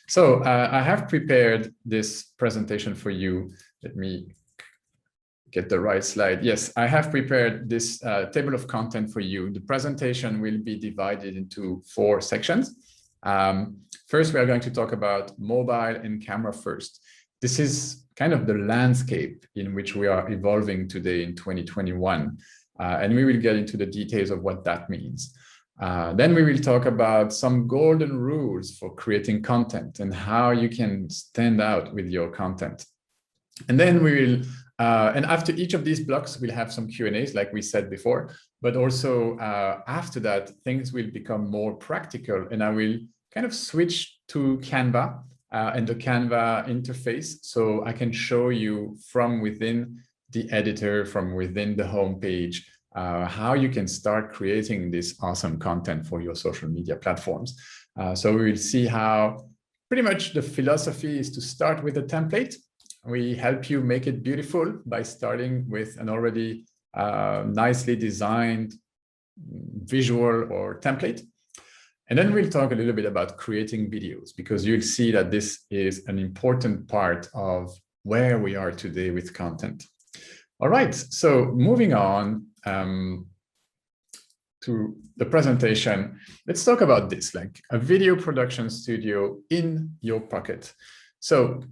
So I have prepared this presentation for you. Let me get the right slide. Yes, I have prepared this table of content for you. The presentation will be divided into 4 sections. First, we are going to talk about mobile and camera first. This is kind of the landscape in which we are evolving today in 2021. And we will get into the details of what that means. Then we will talk about some golden rules for creating content and how you can stand out with your content. And then we will, and after each of these blocks, we'll have some Q&As like we said before, but also after that, things will become more practical and I will kind of switch to Canva and the Canva interface. So I can show you from within the editor, from within the homepage, how you can start creating this awesome content for your social media platforms. So we will see how pretty much the philosophy is to start with a template. We help you make it beautiful by starting with an already nicely designed visual or template. And then we'll talk a little bit about creating videos, because you'll see that this is an important part of where we are today with content. All right, so moving on to the presentation, let's talk about this, like a video production studio in your pocket. So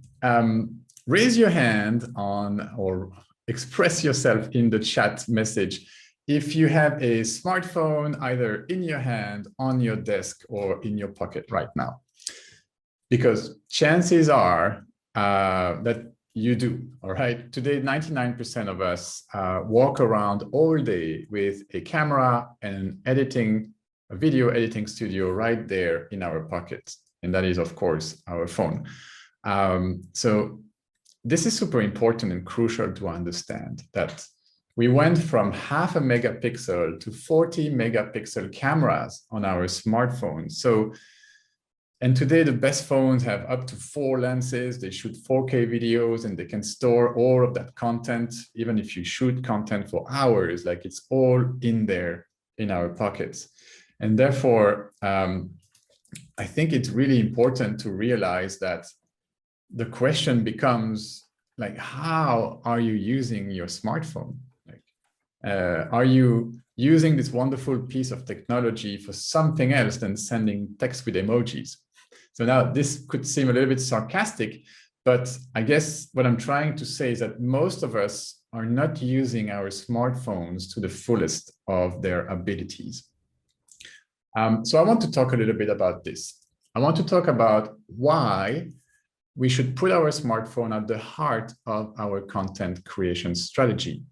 raise your hand on or express yourself in the chat message if you have a smartphone either in your hand, on your desk, or in your pocket right now. Because chances are that you do, all right? Today, 99% of us walk around all day with a camera and a video editing studio right there in our pockets. And that is, of course, our phone. So this is super important and crucial to understand that we went from 0.5 megapixel to 40 megapixel cameras on our smartphones. So, and today the best phones have up to 4 lenses, they shoot 4K videos and they can store all of that content. Even if you shoot content for hours, like it's all in there in our pockets. And therefore, I think it's really important to realize that the question becomes like, how are you using your smartphone? Are you using this wonderful piece of technology for something else than sending text with emojis? So now this could seem a little bit sarcastic, but I guess what I'm trying to say is that most of us are not using our smartphones to the fullest of their abilities. So I want to talk a little bit about this. I want to talk about why we should put our smartphone at the heart of our content creation strategy.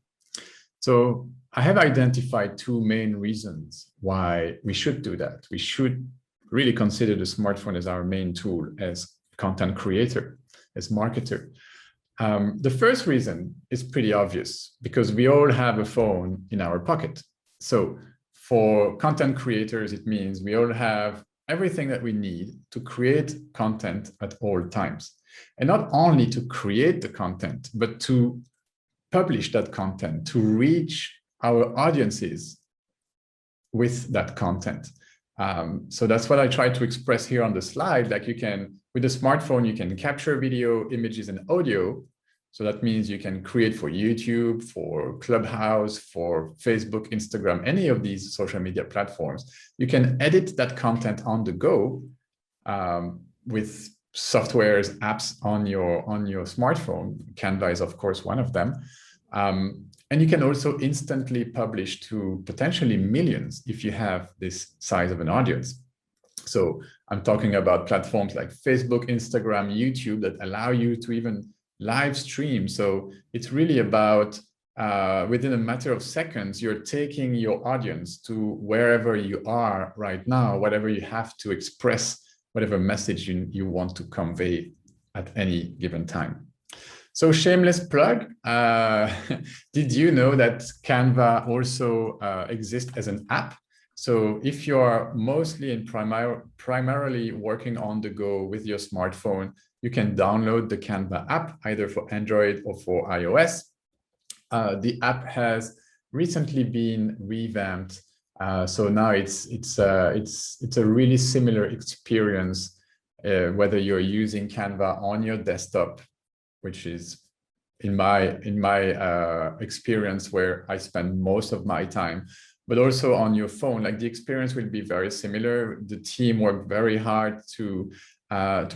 So I have identified 2 main reasons why we should do that. We should really consider the smartphone as our main tool as content creator, as marketer. The first reason is pretty obvious, because we all have a phone in our pocket. So for content creators, it means we all have everything that we need to create content at all times. And not only to create the content, but to publish that content, to reach our audiences with that content. So that's what I try to express here on the slide. Like you can, with a smartphone, you can capture video, images, and audio. So that means you can create for YouTube, for Clubhouse, for Facebook, Instagram, any of these social media platforms. You can edit that content on the go with softwares, apps on your smartphone. Canva is, of course, one of them. And you can also instantly publish to potentially millions if you have this size of an audience. So I'm talking about platforms like Facebook, Instagram, YouTube that allow you to even live stream. So it's really about within a matter of seconds, you're taking your audience to wherever you are right now, whatever you have to express, whatever message you want to convey at any given time. So shameless plug, did you know that Canva also exists as an app? So if you are mostly and primarily working on the go with your smartphone, you can download the Canva app either for Android or for iOS. The app has recently been revamped, so now it's a really similar experience whether you're using Canva on your desktop, which is in my experience where I spend most of my time, but also on your phone. Like the experience will be very similar. The team worked very hard to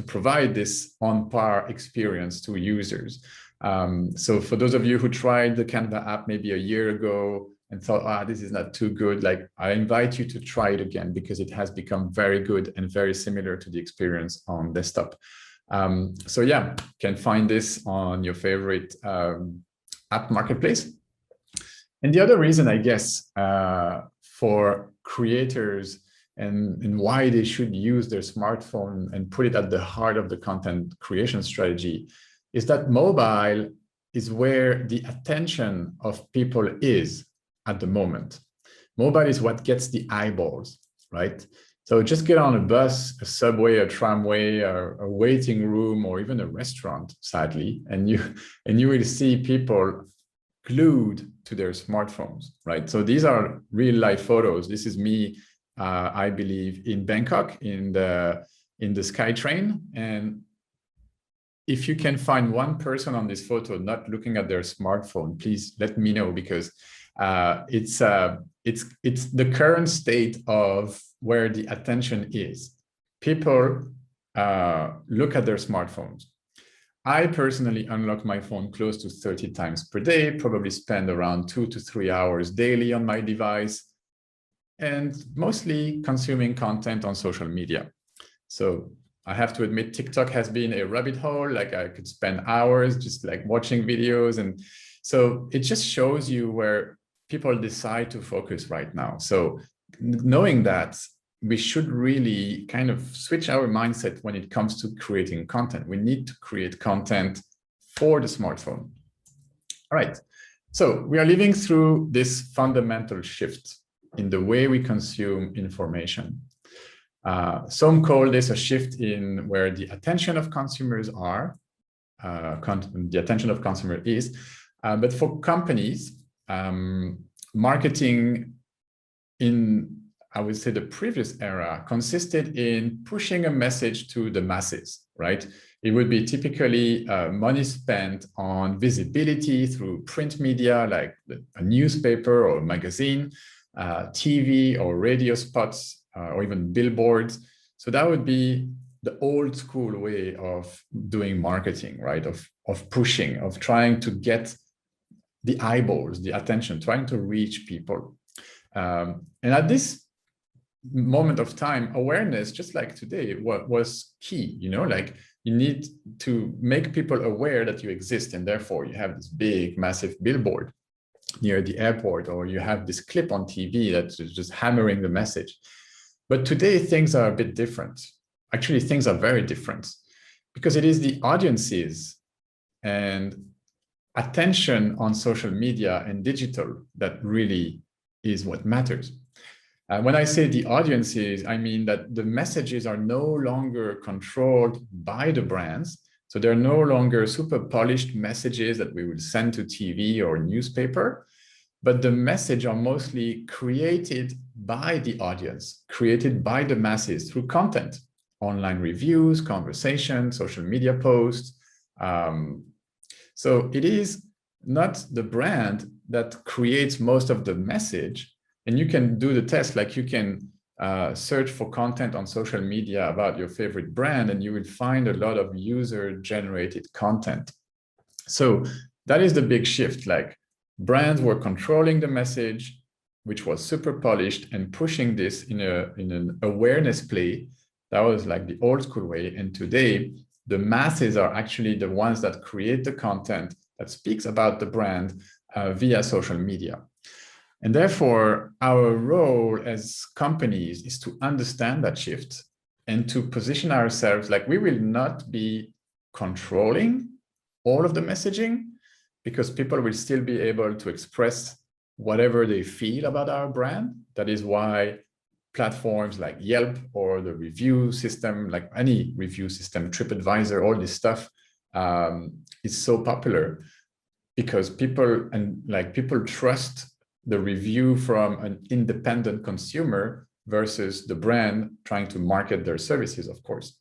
provide this on par experience to users. So for those of you who tried the Canva app maybe a year ago and thought, this is not too good, like I invite you to try it again because it has become very good and very similar to the experience on desktop. So yeah, you can find this on your favorite app marketplace. And the other reason, I guess, for creators and why they should use their smartphone and put it at the heart of the content creation strategy is that mobile is where the attention of people is at the moment. Mobile is what gets the eyeballs, right? So just get on a bus, a subway, a tramway, a waiting room, or even a restaurant, sadly, and you will see people glued to their smartphones, right? So these are real life photos. This is me, I believe, in Bangkok in the SkyTrain. And if you can find one person on this photo not looking at their smartphone, please let me know, because it's the current state of where the attention is. People look at their smartphones. I personally unlock my phone close to 30 times per day, probably spend around 2 to 3 hours daily on my device, and mostly consuming content on social media. So I have to admit, TikTok has been a rabbit hole. Like I could spend hours just like watching videos. And so it just shows you where people decide to focus right now. So knowing that, we should really kind of switch our mindset when it comes to creating content. We need to create content for the smartphone. All right. So we are living through this fundamental shift in the way we consume information. Some call this a shift in where the attention of consumers are, the attention of consumer is, but for companies, marketing in, I would say, the previous era consisted in pushing a message to the masses, right? It would be typically money spent on visibility through print media, like a newspaper or a magazine, TV or radio spots, or even billboards. So that would be the old school way of doing marketing, right? Of pushing, of trying to get the eyeballs, the attention, trying to reach people. And at this moment of time, awareness, just like today, was key. You know, like you need to make people aware that you exist, and therefore you have this big, massive billboard near the airport, or you have this clip on TV that's just hammering the message. But today things are a bit different. Actually, things are very different, because it is the audiences and attention on social media and digital that really is what matters. When I say the audiences, I mean that the messages are no longer controlled by the brands. So they're no longer super polished messages that we will send to TV or newspaper, but the message are mostly created by the audience, created by the masses through content, online reviews, conversations, social media posts. So it is not the brand that creates most of the message. And you can do the test, like you can search for content on social media about your favorite brand, and you will find a lot of user-generated content. So that is the big shift. Like brands were controlling the message, which was super polished, and pushing this in an awareness play. That was like the old school way. And today, the masses are actually the ones that create the content that speaks about the brand via social media. And therefore, our role as companies is to understand that shift and to position ourselves like we will not be controlling all of the messaging, because people will still be able to express whatever they feel about our brand. That is why platforms like Yelp or the review system, like any review system, TripAdvisor, all this stuff is so popular, because people trust the review from an independent consumer versus the brand trying to market their services, of course.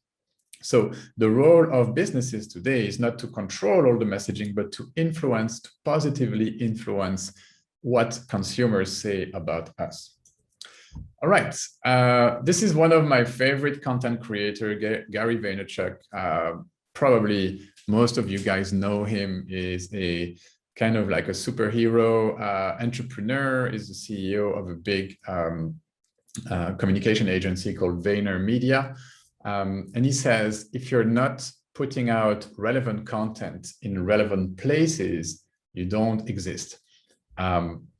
So the role of businesses today is not to control all the messaging, but to influence, to positively influence what consumers say about us. All right, this is one of my favorite content creator, Gary Vaynerchuk. Probably most of you guys know him. Is a kind of like a superhero entrepreneur, is the CEO of a big communication agency called VaynerMedia. And he says, if you're not putting out relevant content in relevant places, you don't exist.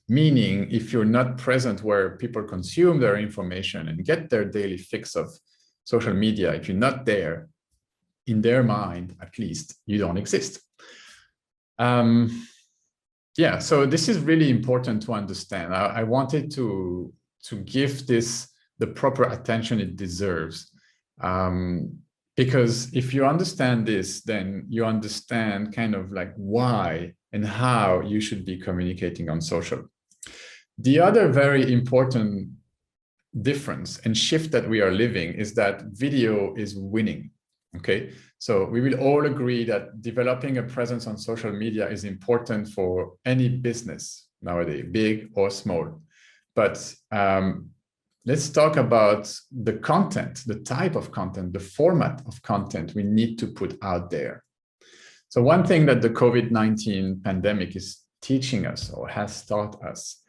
Meaning, if you're not present where people consume their information and get their daily fix of social media, if you're not there, in their mind, at least, you don't exist. Yeah, so this is really important to understand. I wanted to give this the proper attention it deserves. Because if you understand this, then you understand kind of like why and how you should be communicating on social. The other very important difference and shift that we are living is that video is winning. Okay, so we will all agree that developing a presence on social media is important for any business nowadays, big or small. But let's talk about the content, the type of content, the format of content we need to put out there. So one thing that the COVID-19 pandemic is teaching us or has taught us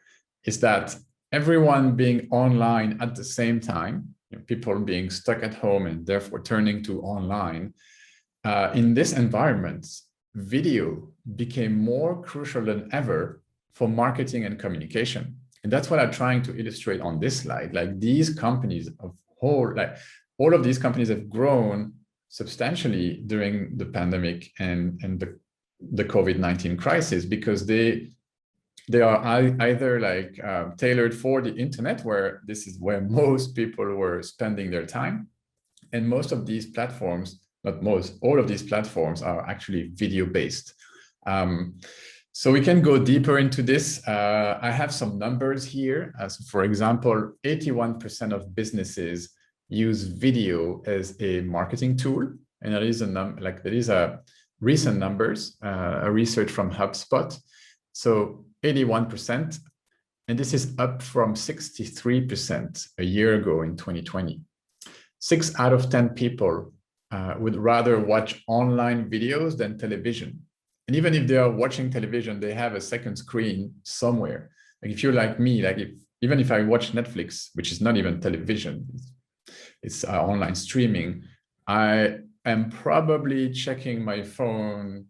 is that everyone being online at the same time, people being stuck at home and therefore turning to online, in this environment, video became more crucial than ever for marketing and communication. And that's what I'm trying to illustrate on this slide. Like these companies all of these companies have grown substantially during the pandemic and the COVID-19 crisis, because they are either like tailored for the internet, where this is where most people were spending their time. And most of these platforms, not most, all of these platforms are actually video-based. So we can go deeper into this. I have some numbers here. As for example, 81% of businesses use video as a marketing tool. And that is a recent numbers, a research from HubSpot. So 81%, and this is up from 63% a year ago in 2020. 6 out of 10 people would rather watch online videos than television. And even if they are watching television, they have a second screen somewhere. Like if you're like me, even if I watch Netflix, which is not even television, it's online streaming, I am probably checking my phone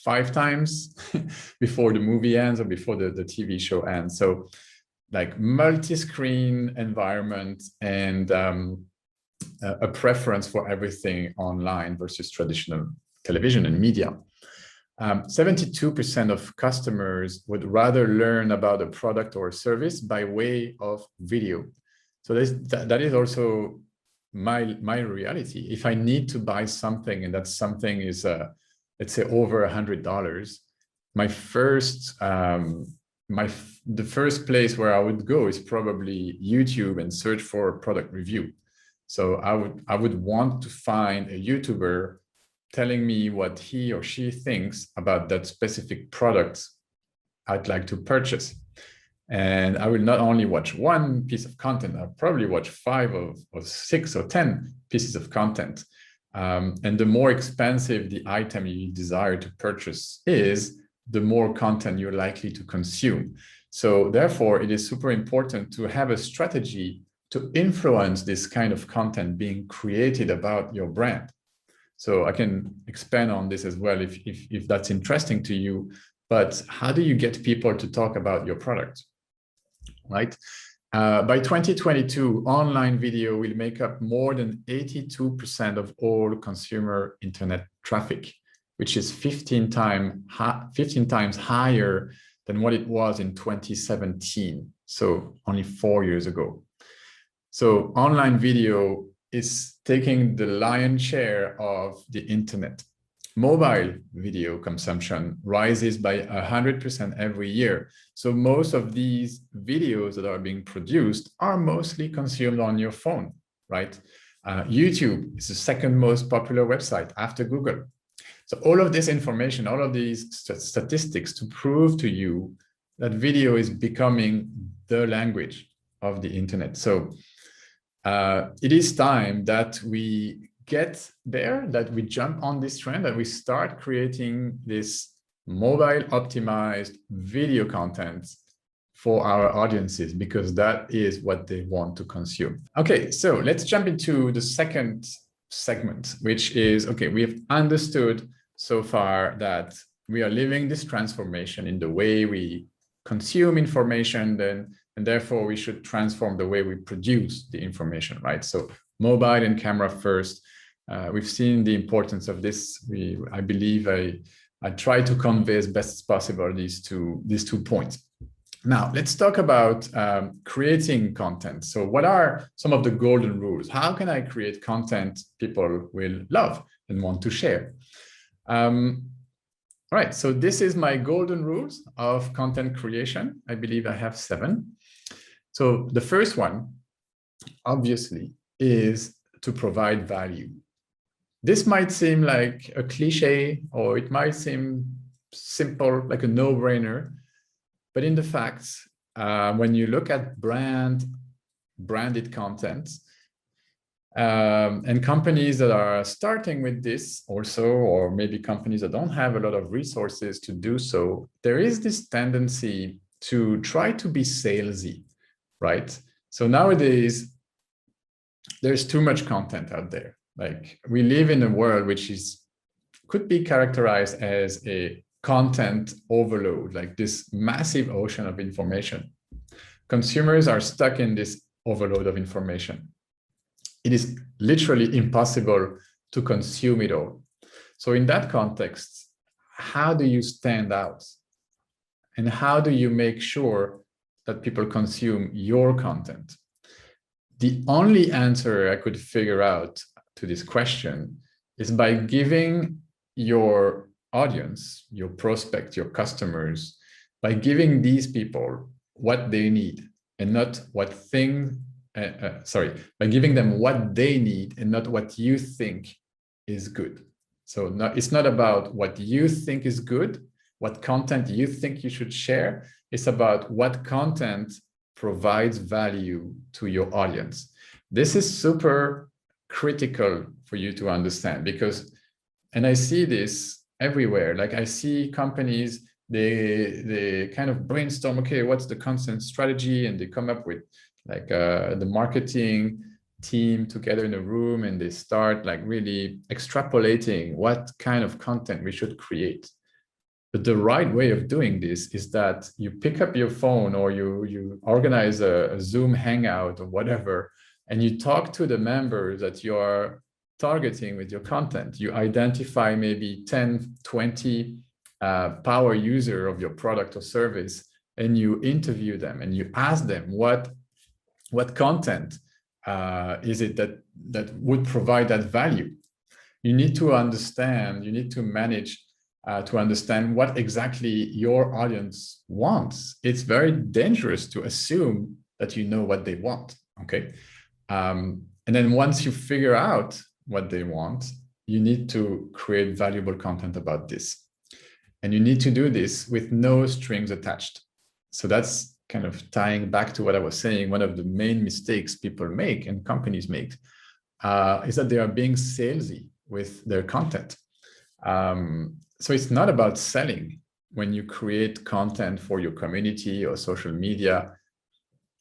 5 times before the movie ends or before the TV show ends. So like multi-screen environment and a preference for everything online versus traditional television and media. 72% of customers would rather learn about a product or a service by way of video. So that is also my reality. If I need to buy something and that something is let's say over $100, the first place where I would go is probably YouTube and search for a product review. So I would want to find a YouTuber telling me what he or she thinks about that specific product I'd like to purchase. And I will not only watch one piece of content, I'll probably watch 5 or 6 or 10 pieces of content. And the more expensive the item you desire to purchase is, the more content you're likely to consume. So therefore, it is super important to have a strategy to influence this kind of content being created about your brand. So I can expand on this as well if that's interesting to you. But how do you get people to talk about your product, right? By 2022, online video will make up more than 82% of all consumer internet traffic, which is 15 times higher than what it was in 2017. So only 4 years ago. So online video is taking the lion's share of the internet. Mobile video consumption rises by 100% every year. So most of these videos that are being produced are mostly consumed on your phone, right? YouTube is the second most popular website after Google. So all of this information, all of these statistics to prove to you that video is becoming the language of the internet. So it is time that we get there, that we jump on this trend, that we start creating this mobile optimized video content for our audiences, because that is what they want to consume. Okay, so let's jump into the second segment, which is, okay, we've understood so far that we are living this transformation in the way we consume information, and therefore we should transform the way we produce the information, right? So mobile and camera first. We've seen the importance of this. I believe I try to convey as best as possible these two points. Now, let's talk about creating content. So what are some of the golden rules? How can I create content people will love and want to share? All right, so this is my golden rules of content creation. I believe I have 7. So the first one, obviously, is to provide value. This might seem like a cliche, or it might seem simple, like a no-brainer. But in the facts, when you look at branded content, and companies that are starting with this also, or maybe companies that don't have a lot of resources to do so, there is this tendency to try to be salesy, right? So nowadays, there's too much content out there. Like, we live in a world which could be characterized as a content overload, like this massive ocean of information. Consumers are stuck in this overload of information. It is literally impossible to consume it all. So in that context, how do you stand out? And how do you make sure that people consume your content? The only answer I could figure out to this question is by giving your audience, your prospect, your customers, by giving these people what they need and not what by giving them what they need and not what you think is good. So it's not about what you think is good, what content you think you should share. It's about what content provides value to your audience. This is super critical for you to understand, because, and I see this everywhere. Like, I see companies, they kind of brainstorm, okay, what's the content strategy? And they come up with like the marketing team together in a room, and they start like really extrapolating what kind of content we should create. But the right way of doing this is that you pick up your phone, or you organize a Zoom hangout or whatever, and you talk to the members that you are targeting with your content. You identify maybe 10, 20 power user of your product or service, and you interview them and you ask them what content is it that would provide that value. You need to understand, you need to manage to understand what exactly your audience wants. It's very dangerous to assume that you know what they want, okay? And then once you figure out what they want, you need to create valuable content about this. And you need to do this with no strings attached. So that's kind of tying back to what I was saying. One of the main mistakes people make and companies make is that they are being salesy with their content. So it's not about selling when you create content for your community or social media.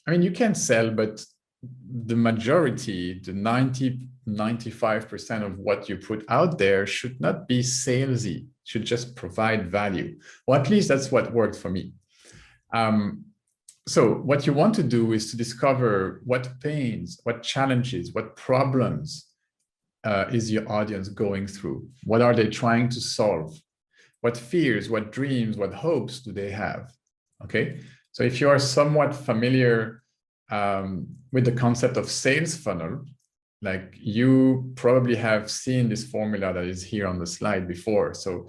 I mean, you can sell, but the majority, the 95% of what you put out there should not be salesy, should just provide value. Or at least that's what worked for me. So what you want to do is to discover what pains, what challenges, what problems is your audience going through? What are they trying to solve? What fears, what dreams, what hopes do they have? Okay, so if you are somewhat familiar with the concept of sales funnel, like, you probably have seen this formula that is here on the slide before. So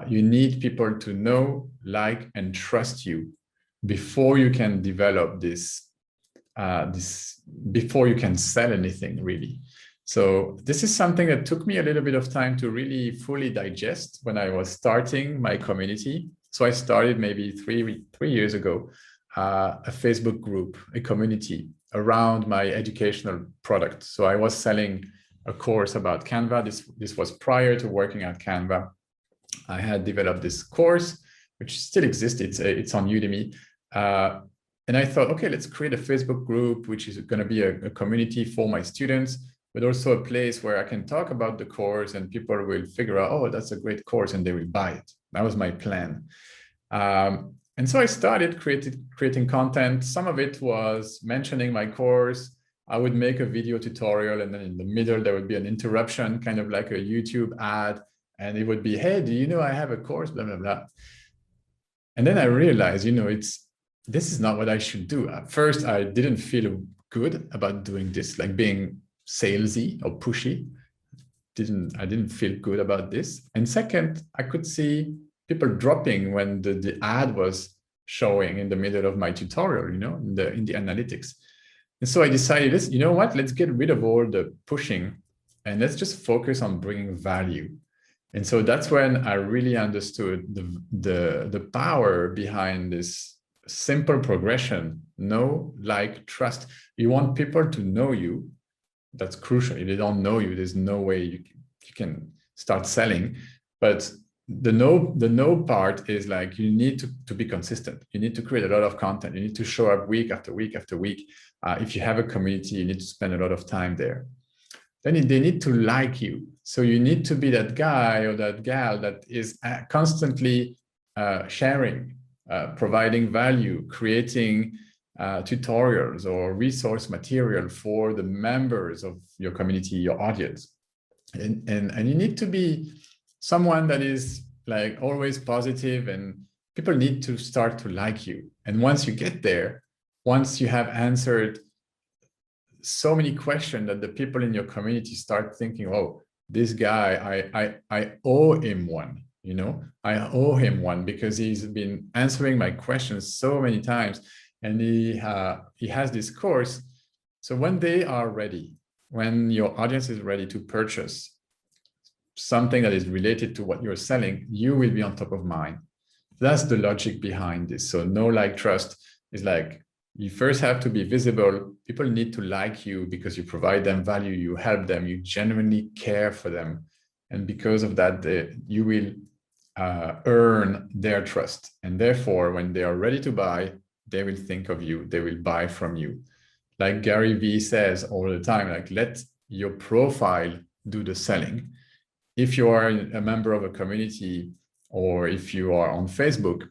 you need people to know, like, and trust you before you can develop this, before you can sell anything, really. So this is something that took me a little bit of time to really fully digest when I was starting my community. So I started maybe three years ago, a Facebook group, a community around my educational product. So I was selling a course about Canva. This was prior to working at Canva. I had developed this course, which still exists. It's on Udemy. And I thought, okay, let's create a Facebook group, which is going to be a community for my students, but also a place where I can talk about the course and people will figure out, oh, that's a great course, and they will buy it. That was my plan. And so I started creating content. Some of it was mentioning my course. I would make a video tutorial, and then in the middle, there would be an interruption, kind of like a YouTube ad. And it would be, hey, do you know I have a course, blah, blah, blah. And then I realized, this is not what I should do. At first, I didn't feel good about doing this, like being salesy or pushy. I didn't feel good about this. And second, I could see people dropping when the ad was showing in the middle of my tutorial, in the analytics. And so I decided, you know what, let's get rid of all the pushing and let's just focus on bringing value. And so that's when I really understood the power behind this simple progression: know, like, trust. You want people to know you. That's crucial. If they don't know you, there's no way you can start selling. But the know part is like, you need to be consistent. You need to create a lot of content. You need to show up week after week after week. If you have a community, you need to spend a lot of time there. Then they need to like you. So you need to be that guy or that gal that is constantly sharing, providing value, creating tutorials or resource material for the members of your community, your audience. And you need to be someone that is like always positive, and people need to start to like you. And once you get there, once you have answered so many questions that the people in your community start thinking, oh, this guy, I owe him one, I owe him one because he's been answering my questions so many times, and he has this course. So when they are ready, when your audience is ready to purchase something that is related to what you're selling, you will be on top of mind. That's the logic behind this. So know, like, trust is like, you first have to be visible. People need to like you because you provide them value, you help them, you genuinely care for them. And because of that, you will earn their trust. And therefore, when they are ready to buy, they will think of you, they will buy from you. Like Gary Vee says all the time, like, let your profile do the selling. If you are a member of a community, or if you are on Facebook,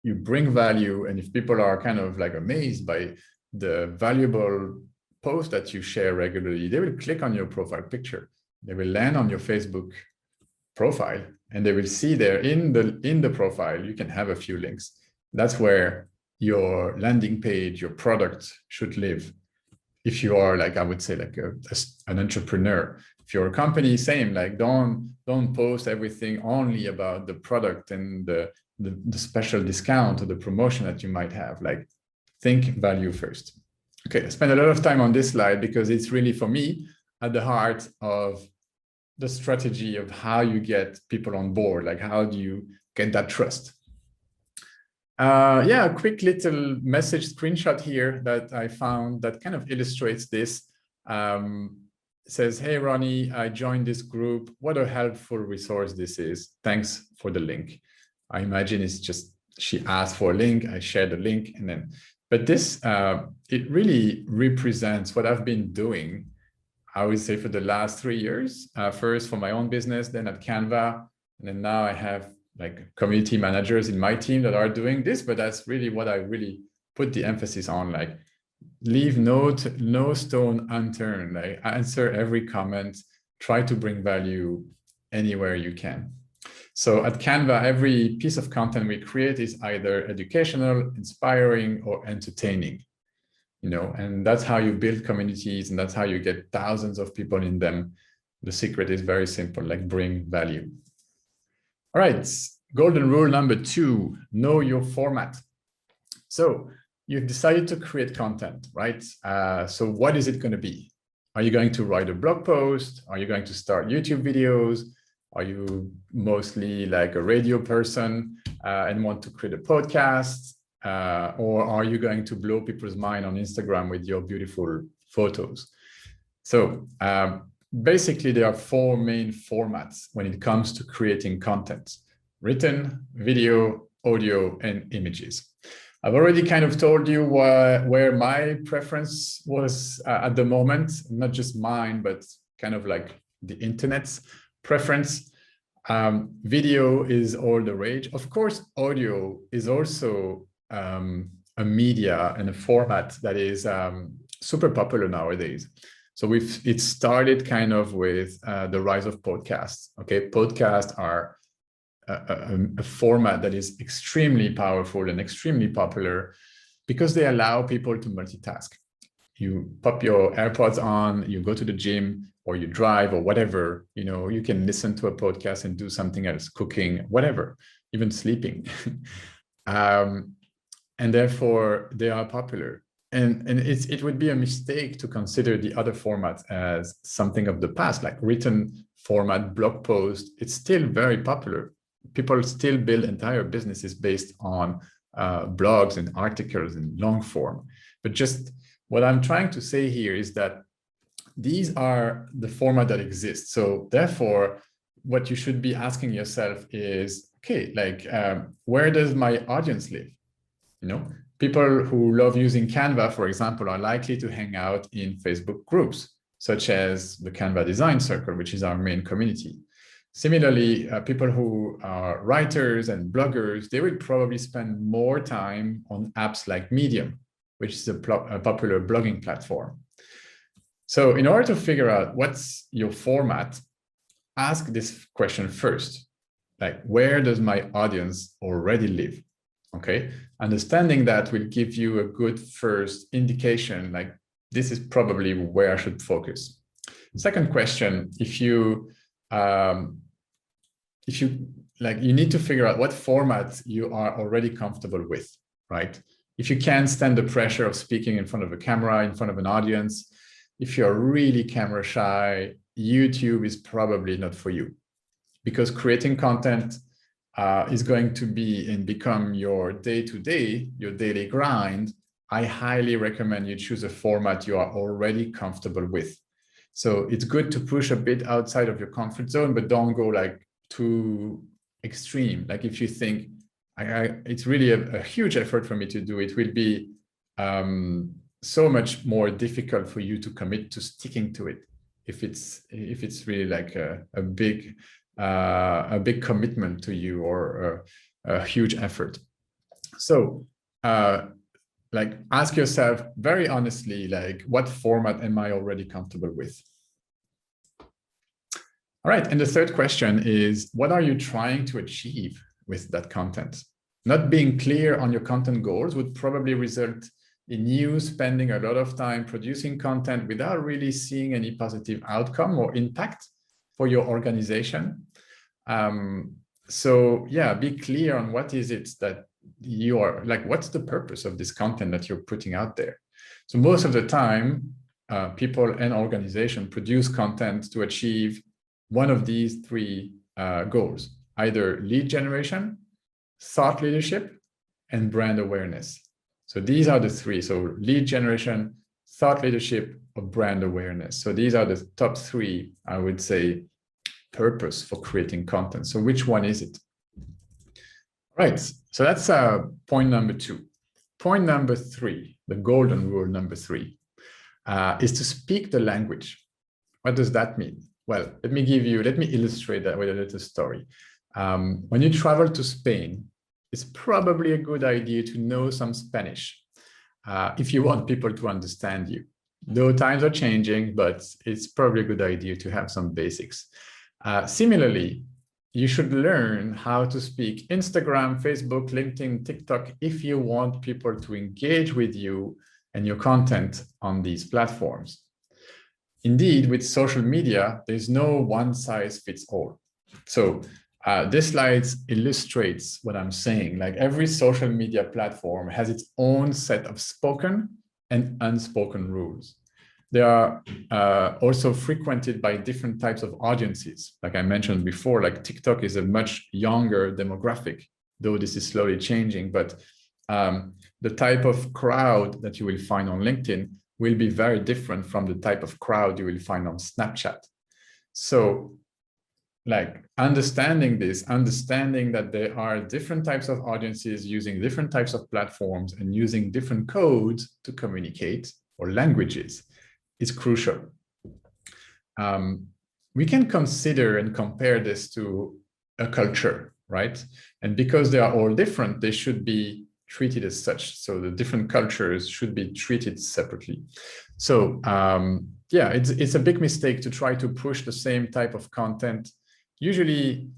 you bring value. And if people are kind of like amazed by the valuable post that you share regularly, they will click on your profile picture. They will land on your Facebook profile, and they will see there in the profile, you can have a few links. That's where your landing page, your product should live. If you are, like, I would say, like an entrepreneur. If you're a company, same, like, don't post everything only about the product and the special discount or the promotion that you might have. Like, think value first. Okay, I spent a lot of time on this slide because it's really, for me, at the heart of the strategy of how you get people on board. Like, how do you get that trust? Yeah, a quick little message screenshot here that I found that kind of illustrates this. It says, hey, Ronnie, I joined this group. What a helpful resource this is. Thanks for the link. I imagine it's just, she asked for a link, I shared the link, and then, but this, it really represents what I've been doing, I would say, for the last 3 years. First for my own business, then at Canva, and then now I have like community managers in my team that are doing this, but that's really what I really put the emphasis on, like, leave no stone unturned, like, answer every comment, try to bring value anywhere you can. So at Canva, every piece of content we create is either educational, inspiring, or entertaining, and that's how you build communities, and that's how you get thousands of people in them. The secret is very simple, like, bring value. All right, golden rule number 2, know your format. So you've decided to create content, right? So what is it going to be? Are you going to write a blog post? Are you going to start YouTube videos? Are you mostly like a radio person and want to create a podcast? Or are you going to blow people's mind on Instagram with your beautiful photos? So basically, there are four main formats when it comes to creating content: written, video, audio, and images. I've already kind of told you where my preference was at the moment, not just mine, but kind of like the internet's preference. Video is all the rage. Of course, audio is also a media and a format that is super popular nowadays. So it started kind of with the rise of podcasts. Okay, podcasts are a format that is extremely powerful and extremely popular because they allow people to multitask. You pop your AirPods on, you go to the gym or you drive or whatever, you can listen to a podcast and do something else, cooking, whatever, even sleeping. And therefore they are popular. And it would be a mistake to consider the other formats as something of the past, like written format, blog post. It's still very popular. People still build entire businesses based on blogs and articles in long form. But just what I'm trying to say here is that these are the format that exists. So therefore, what you should be asking yourself is, okay, like where does my audience live? People who love using Canva, for example, are likely to hang out in Facebook groups, such as the Canva Design Circle, which is our main community. Similarly, people who are writers and bloggers, they will probably spend more time on apps like Medium, which is a popular blogging platform. So in order to figure out what's your format, ask this question first, like, where does my audience already live? Okay, understanding that will give you a good first indication, like this is probably where I should focus. Second question, if you need to figure out what format you are already comfortable with, right? If you can't stand the pressure of speaking in front of a camera, in front of an audience, if you're really camera shy, YouTube is probably not for you, because creating content is going to be and become your day-to-day, your daily grind. I highly recommend you choose a format you are already comfortable with. So it's good to push a bit outside of your comfort zone, but don't go like too extreme. Like if you think it's really a huge effort for me to do, it will be so much more difficult for you to commit to sticking to it if it's really like a big commitment to you or a huge effort. So like ask yourself very honestly, like what format am I already comfortable with? All right, and the third question is, what are you trying to achieve with that content? Not being clear on your content goals would probably result in you spending a lot of time producing content without really seeing any positive outcome or impact for your organization. So yeah, be clear on what is it that you are, like, what's the purpose of this content that you're putting out there? So most of the time, people and organizations produce content to achieve one of these three goals: either lead generation, thought leadership, and brand awareness. So these are the three. So lead generation, thought leadership, or brand awareness. So these are the top three, I would say, purpose for creating content. So which one is it? Right. So that's point number 2. Point number 3, the golden rule number 3, is to speak the language. What does that mean? Well, let me illustrate that with a little story. When you travel to Spain, it's probably a good idea to know some Spanish if you want people to understand you. Though times are changing, but it's probably a good idea to have some basics. Similarly, you should learn how to speak Instagram, Facebook, LinkedIn, TikTok if you want people to engage with you and your content on these platforms. Indeed, with social media, there's no one size fits all. So this slide illustrates what I'm saying. Like every social media platform has its own set of spoken and unspoken rules. they are also frequented by different types of audiences. Like I mentioned before, like TikTok is a much younger demographic, though this is slowly changing, but the type of crowd that you will find on LinkedIn will be very different from the type of crowd you will find on Snapchat. So like understanding this, understanding that there are different types of audiences using different types of platforms and using different codes to communicate, or languages, is crucial. We can consider and compare this to a culture, right? And because they are all different, they should be treated as such. So the different cultures should be treated separately. So yeah, it's a big mistake to try to push the same type of content. Usually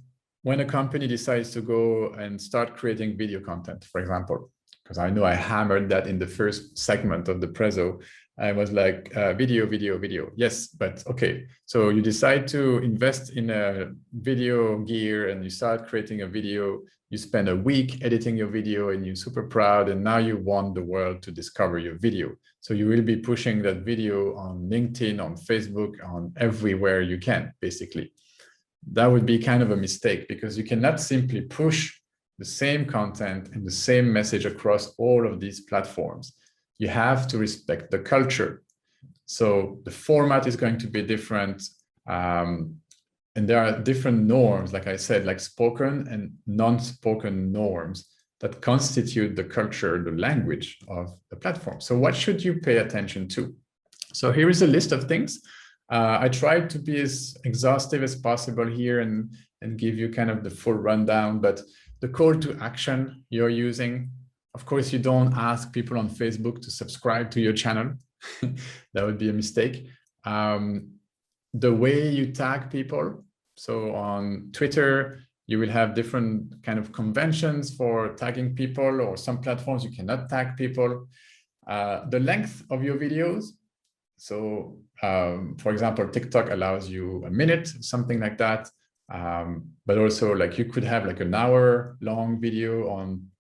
when a company decides to go and start creating video content, for example, because I know I hammered that in the first segment of the Prezzo, I was like, video, video, video. Yes, but okay. So you decide to invest in a video gear and you start creating a video. You spend a week editing your video and you're super proud. And now you want the world to discover your video. So you will be pushing that video on LinkedIn, on Facebook, on everywhere you can, basically. That would be kind of a mistake because you cannot simply push the same content and the same message across all of these platforms. You have to respect the culture. So the format is going to be different. And there are different norms, like I said, like spoken and non-spoken norms that constitute the culture, the language of the platform. So what should you pay attention to? So here is a list of things. I tried to be as exhaustive as possible here and give you kind of the full rundown, but the call to action you're using, of course, you don't ask people on Facebook to subscribe to your channel. That would be a mistake. The way you tag people. So on Twitter, you will have different kind of conventions for tagging people, or some platforms you cannot tag people. The length of your videos. So for example, TikTok allows you a minute, something like that. But also like you could have like an hour long video on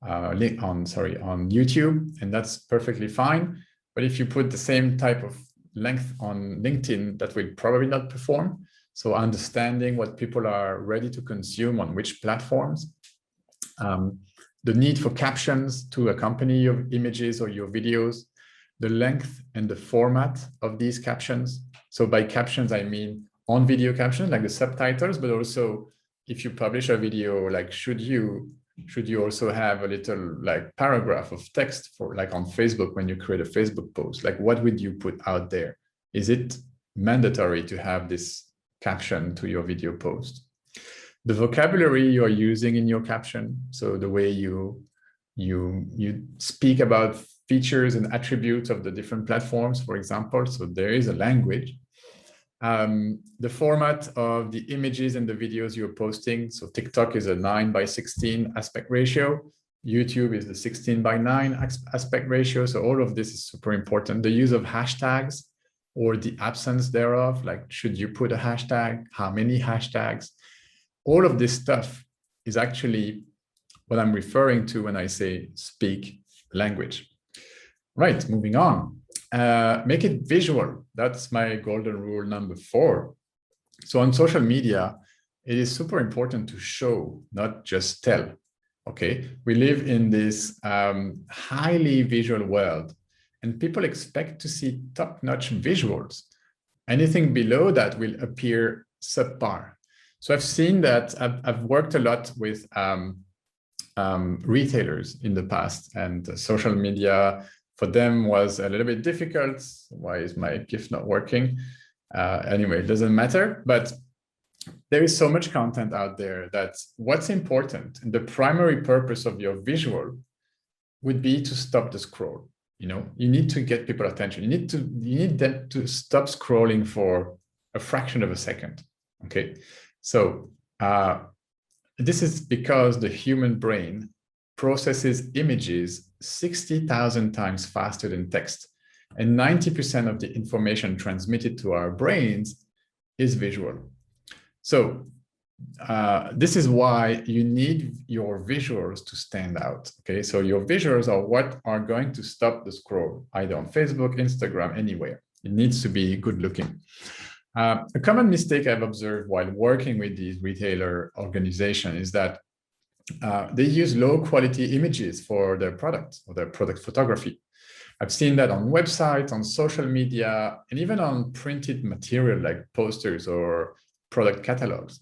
YouTube, and that's perfectly fine. But if you put the same type of length on LinkedIn, that will probably not perform. So understanding what people are ready to consume on which platforms, the need for captions to accompany your images or your videos, the length and the format of these captions. So by captions, I mean on video captions, like the subtitles, but also if you publish a video, like should you also have a little like paragraph of text for like on Facebook when you create a Facebook post? Like what would you put out there? Is it mandatory to have this caption to your video post? The vocabulary you are using in your caption, so the way you speak about features and attributes of the different platforms, for example, so there is a language. The format of the images and the videos you're posting. So TikTok is a 9:16 aspect ratio. YouTube is the 16:9 aspect ratio. So all of this is super important. The use of hashtags or the absence thereof, like should you put a hashtag, how many hashtags? All of this stuff is actually what I'm referring to when I say speak language. Right, moving on. Make it visual. That's my golden rule number 4. So on social media, it is super important to show, not just tell. Okay, we live in this highly visual world, and people expect to see top-notch visuals. Anything below that will appear subpar. So I've seen that. I've worked a lot with retailers in the past, and social media for them was a little bit difficult. Why is my GIF not working? Anyway, it doesn't matter, but there is so much content out there that what's important and the primary purpose of your visual would be to stop the scroll. You know, you need to get people attention. You need them to stop scrolling for a fraction of a second. Okay, so this is because the human brain processes images 60,000 times faster than text, and 90% of the information transmitted to our brains is visual. So this is why you need your visuals to stand out. Okay, so your visuals are what are going to stop the scroll, either on Facebook, Instagram, anywhere. It needs to be good looking. A common mistake I've observed while working with these retailer organizations is that they use low quality images for their product or their product photography. I've seen that on websites, on social media, and even on printed material like posters or product catalogs.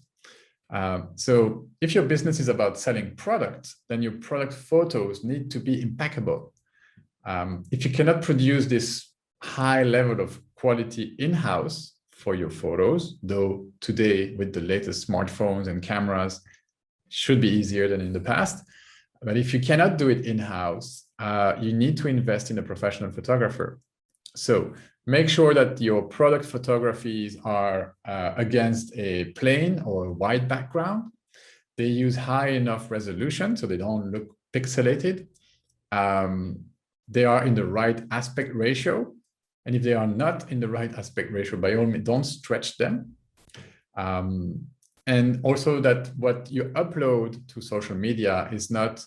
So if your business is about selling products, then your product photos need to be impeccable. If you cannot produce this high level of quality in-house for your photos, though today with the latest smartphones and cameras, should be easier than in the past. But if you cannot do it in-house, you need to invest in a professional photographer. So make sure that your product photographies are against a plain or white background. They use high enough resolution so they don't look pixelated. They are in the right aspect ratio. And if they are not in the right aspect ratio, by all means, don't stretch them. And also that what you upload to social media is not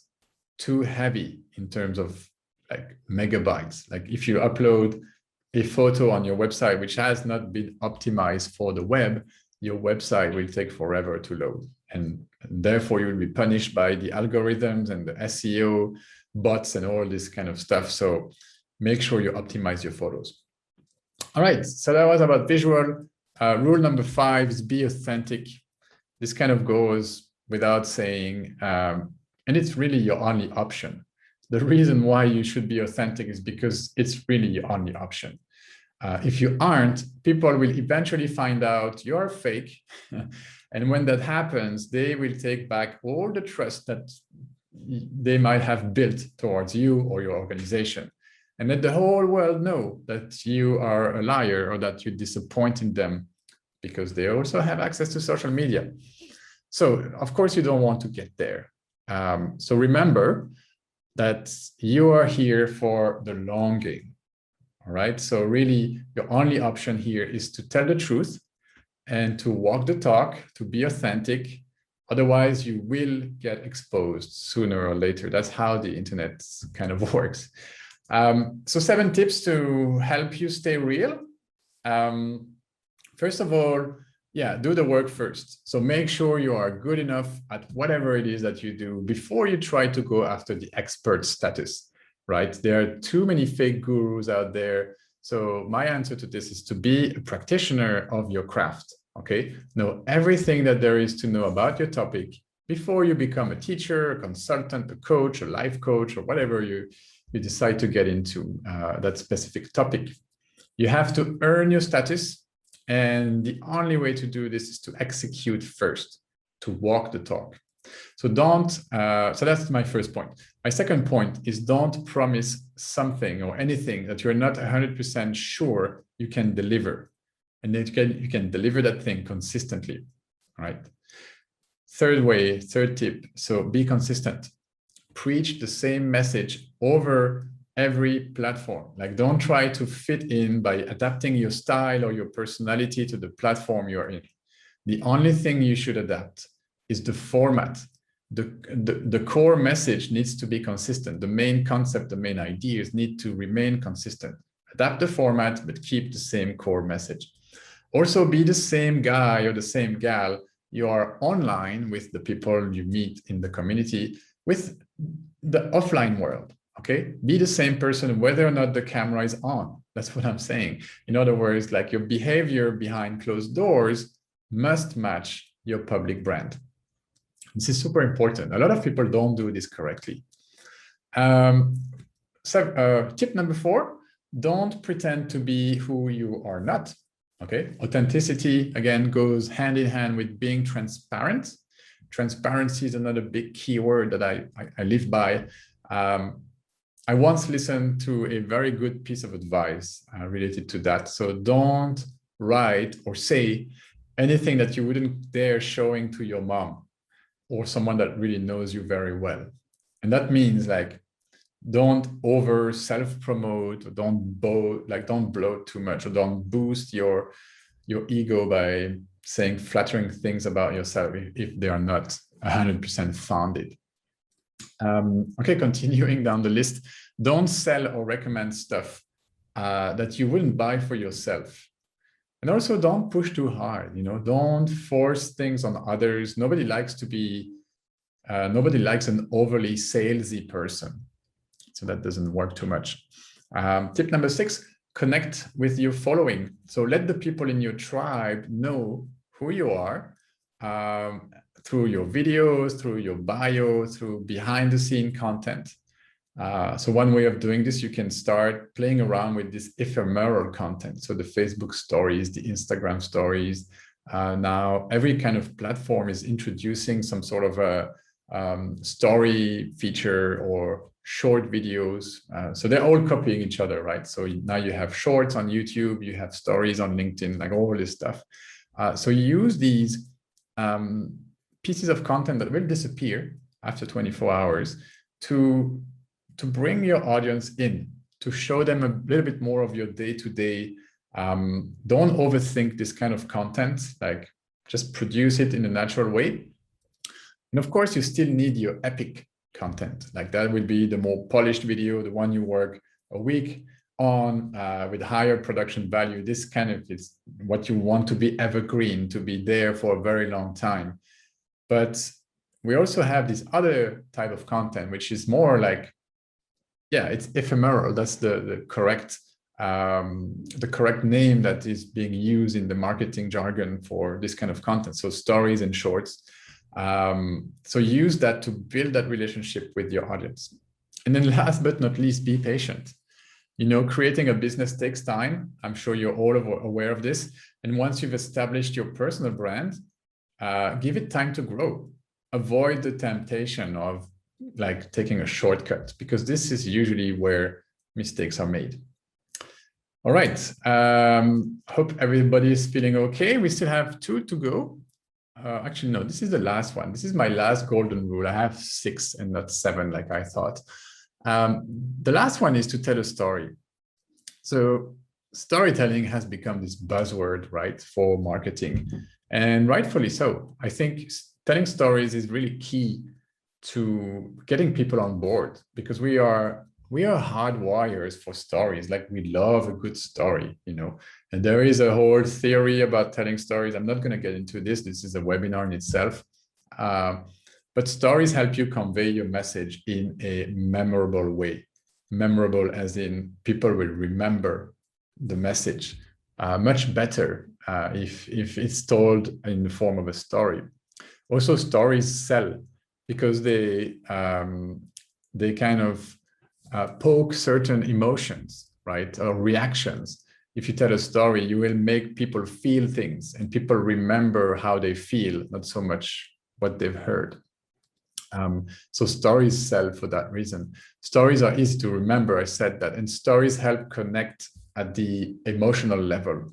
too heavy in terms of like megabytes. Like if you upload a photo on your website which has not been optimized for the web, your website will take forever to load. And therefore you will be punished by the algorithms and the SEO bots and all this kind of stuff. So make sure you optimize your photos. All right, so that was about visual. Rule number 5 is be authentic. This kind of goes without saying, and it's really your only option. The reason why you should be authentic is because it's really your only option. If you aren't, people will eventually find out you're fake. And when that happens, they will take back all the trust that they might have built towards you or your organization. And let the whole world know that you are a liar or that you're disappointing them, because they also have access to social media. So of course you don't want to get there. So remember that you are here for the long game. All right. So really your only option here is to tell the truth and to walk the talk, to be authentic. Otherwise you will get exposed sooner or later. That's how the internet kind of works. So 7 tips to help you stay real. First of all, do the work first. So make sure you are good enough at whatever it is that you do before you try to go after the expert status, right? There are too many fake gurus out there. So my answer to this is to be a practitioner of your craft, okay? Know everything that there is to know about your topic before you become a teacher, a consultant, a coach, a life coach, or whatever you decide to get into that specific topic. You have to earn your status. And the only way to do this is to execute first, to walk the talk. So so that's my first point. My second point is don't promise something or anything that you're not 100% sure you can deliver. And that you can deliver that thing consistently, right? Third tip, so be consistent. Preach the same message over every platform. Like don't try to fit in by adapting your style or your personality to the platform you're in. The only thing you should adapt is the format. The core message needs to be consistent. The main concept, the main ideas need to remain consistent. Adapt the format, but keep the same core message. Also be the same guy or the same gal you are online with the people you meet in the community, with the offline world. Okay, be the same person whether or not the camera is on. That's what I'm saying. In other words, like your behavior behind closed doors must match your public brand. This is super important. A lot of people don't do this correctly. Tip number 4, don't pretend to be who you are not. Okay, authenticity again goes hand in hand with being transparent. Transparency is another big keyword that I live by. I once listened to a very good piece of advice related to that. So don't write or say anything that you wouldn't dare showing to your mom or someone that really knows you very well. And that means like, don't over self-promote, or don't bloat too much, or don't boost your ego by saying flattering things about yourself if they are not 100% founded. Okay, continuing down the list, don't sell or recommend stuff that you wouldn't buy for yourself. And also don't push too hard, don't force things on others. Nobody likes nobody likes an overly salesy person. So that doesn't work too much. Tip number 6, connect with your following. So let the people in your tribe know who you are through your videos, through your bio, through behind the scene content. So one way of doing this, you can start playing around with this ephemeral content. So the Facebook stories, the Instagram stories. Now every kind of platform is introducing some sort of a story feature or short videos. So they're all copying each other, right? So now you have shorts on YouTube, you have stories on LinkedIn, like all this stuff. So you use these pieces of content that will disappear after 24 hours to bring your audience in, to show them a little bit more of your day-to-day. Don't overthink this kind of content, like just produce it in a natural way. And of course, you still need your epic content. Like that will be the more polished video, the one you work a week on with higher production value. This kind of is what you want to be evergreen, to be there for a very long time. But we also have this other type of content, which is more like, yeah, it's ephemeral. That's the correct name that is being used in the marketing jargon for this kind of content. So stories and shorts. So use that to build that relationship with your audience. And then last but not least, be patient. Creating a business takes time. I'm sure you're all aware of this. And once you've established your personal brand, give it time to grow. Avoid the temptation of like taking a shortcut, because this is usually where mistakes are made. All right. Hope everybody is feeling okay. We still have 2 to go. Actually, no, this is the last one. This is my last golden rule. I have 6 and not 7, like I thought. The last one is to tell a story. So storytelling has become this buzzword, right, for marketing, and rightfully so. I think telling stories is really key to getting people on board, because we are hardwires for stories. Like we love a good story, and there is a whole theory about telling stories. I'm not going to get into this. This is a webinar in itself. But stories help you convey your message in a memorable way. Memorable as in people will remember the message much better if it's told in the form of a story. Also, stories sell because they kind of poke certain emotions, right, or reactions. If you tell a story, you will make people feel things, and people remember how they feel, not so much what they've heard. So stories sell for that reason. Stories are easy to remember, I said that, and stories help connect at the emotional level.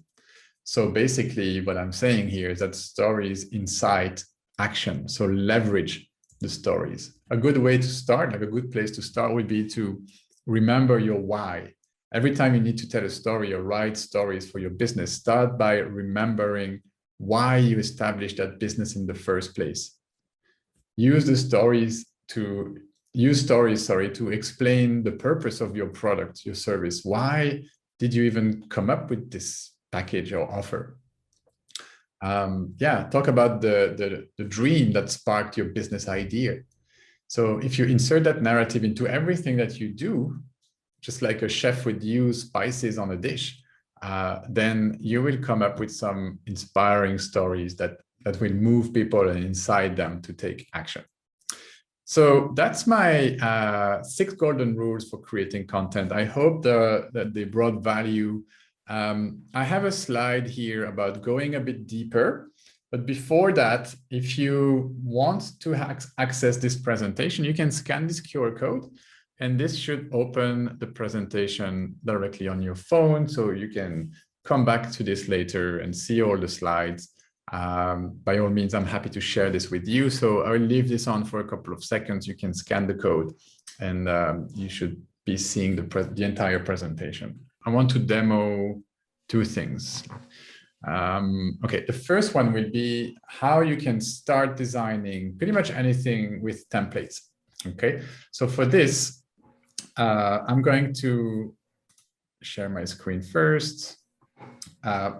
So basically what I'm saying here is that stories incite action, so leverage the stories. A good way to start, like a good place to start, would be to remember your why. Every time you need to tell a story or write stories for your business, start by remembering why you established that business in the first place. Use stories to explain the purpose of your product, your service. Why did you even come up with this package or offer? Talk about the dream that sparked your business idea. So if you insert that narrative into everything that you do, just like a chef would use spices on a dish, then you will come up with some inspiring stories that will move people and incite them to take action. So that's my 6 golden rules for creating content. I hope that they brought value. I have a slide here about going a bit deeper, but before that, if you want to access this presentation, you can scan this QR code, and this should open the presentation directly on your phone, so you can come back to this later and see all the slides. By all means, I'm happy to share this with you. So I will leave this on for a couple of seconds. You can scan the code, and you should be seeing the entire presentation. I want to demo 2 things. Okay, the first one will be how you can start designing pretty much anything with templates. Okay, so for this, I'm going to share my screen first.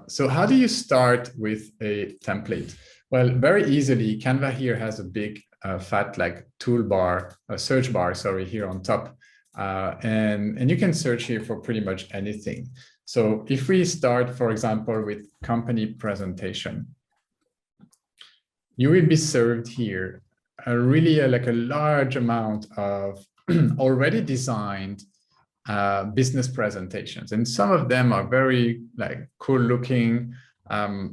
So how do you start with a template? Well, very easily, Canva here has a big fat like toolbar, a search bar, sorry, here on top. And you can search here for pretty much anything. So if we start, for example, with company presentation, you will be served here really like a large amount of already designed business presentations, and some of them are very like cool looking.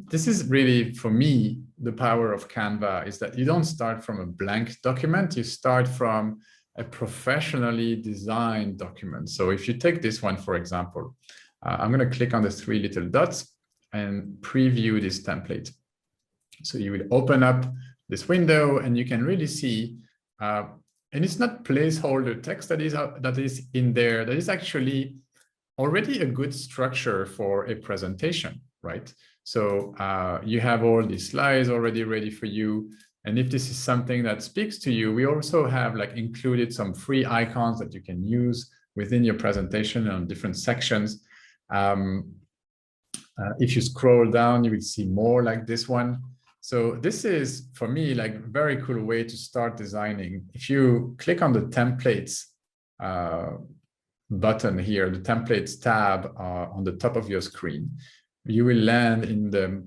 This is really, for me, the power of Canva is that you don't start from a blank document, you start from a professionally designed document. So if you take this one, for example, I'm going to click on the three little dots and preview this template. So you will open up this window and you can really see, and it's not placeholder text that is in there. That is actually already a good structure for a presentation, right? So you have all these slides already ready for you. And if this is something that speaks to you, we also have like included some free icons that you can use within your presentation on different sections. If you scroll down, you will see more like this one. So this is, for me, like a very cool way to start designing. If you click on the templates button here, the templates tab on the top of your screen, you will land in the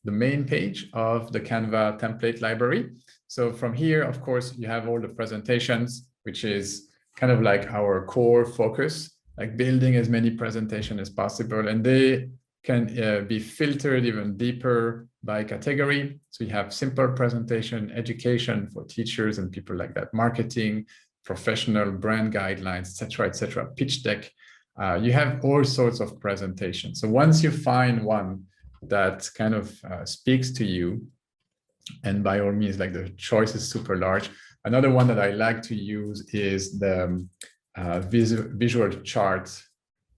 main page of the Canva template library. So from here, of course, you have all the presentations, which is kind of like our core focus, like building as many presentations as possible. And they can be filtered even deeper by category. So you have simple presentation, education for teachers and people like that, marketing, professional, brand guidelines, etc., pitch deck. You have all sorts of presentations. So once you find one that kind of speaks to you, and by all means, like the choice is super large. Another one that I like to use is the visual chart